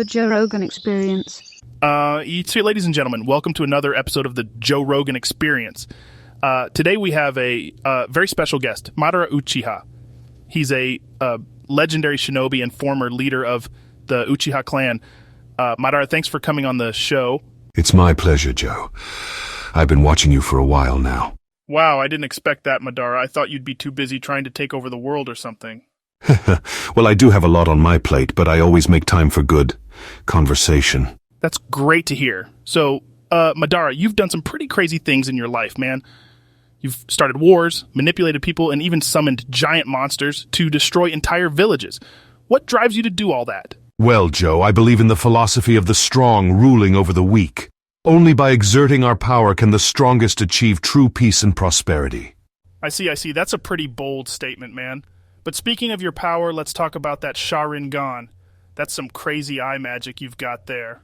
the Joe Rogan Experience. Ladies and gentlemen, welcome to another episode of the Joe Rogan Experience. Today we have a very special guest, Madara Uchiha. He's a legendary shinobi and former leader of the Uchiha clan. Madara, thanks for coming on the show. It's my pleasure, Joe. I've been watching you for a while now. Wow, I didn't expect that, Madara. I thought you'd be too busy trying to take over the world or something. Well, I do have a lot on my plate, but I always make time for good conversation. That's great to hear. So, Madara, you've done some pretty crazy things in your life, man. You've started wars, manipulated people, and even summoned giant monsters to destroy entire villages. What drives you to do all that? Well, Joe, I believe in the philosophy of the strong ruling over the weak. Only by exerting our power can the strongest achieve true peace and prosperity. I see. That's a pretty bold statement, man. But speaking of your power, let's talk about that Sharingan. That's some crazy eye magic you've got there.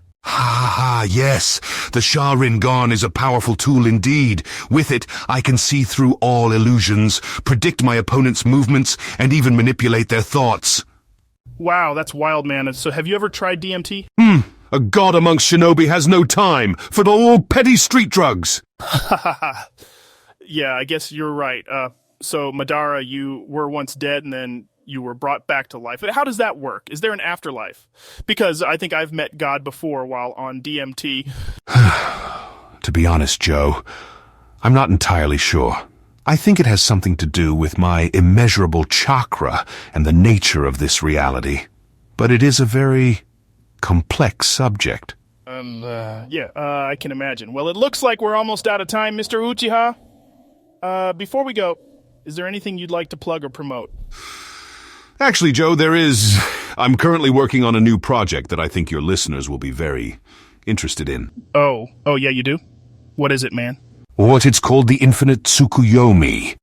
Yes. The Sharingan is a powerful tool indeed. With it, I can see through all illusions, predict my opponent's movements, and even manipulate their thoughts. Wow, that's wild, man. So have you ever tried DMT? A god amongst shinobi has no time for the all petty street drugs. Yeah, I guess you're right. So, Madara, you were once dead and then you were brought back to life. How does that work? Is there an afterlife? Because I think I've met God before while on DMT. To be honest, Joe, I'm not entirely sure. I think it has something to do with my immeasurable chakra and the nature of this reality. But it is a very complex subject. I can imagine. Well, it looks like we're almost out of time, Mr. Uchiha. Before we go, is there anything you'd like to plug or promote? Actually, Joe, there is. I'm currently working on a new project that I think your listeners will be very interested in. Oh, yeah, you do? What is it, man? What it's called the Infinite Tsukuyomi.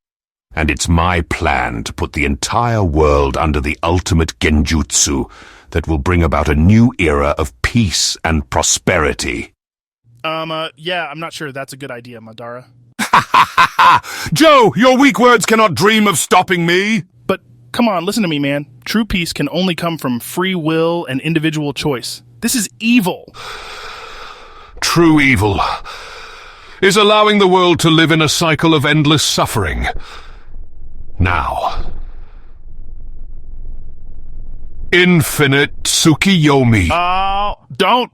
And it's my plan to put the entire world under the ultimate genjutsu that will bring about a new era of peace and prosperity. Yeah, I'm not sure that's a good idea, Madara. Joe, your weak words cannot dream of stopping me. But come on, listen to me, man. True peace can only come from free will and individual choice. This is evil. True evil is allowing the world to live in a cycle of endless suffering. Now, Infinite Tsukuyomi. Oh, don't.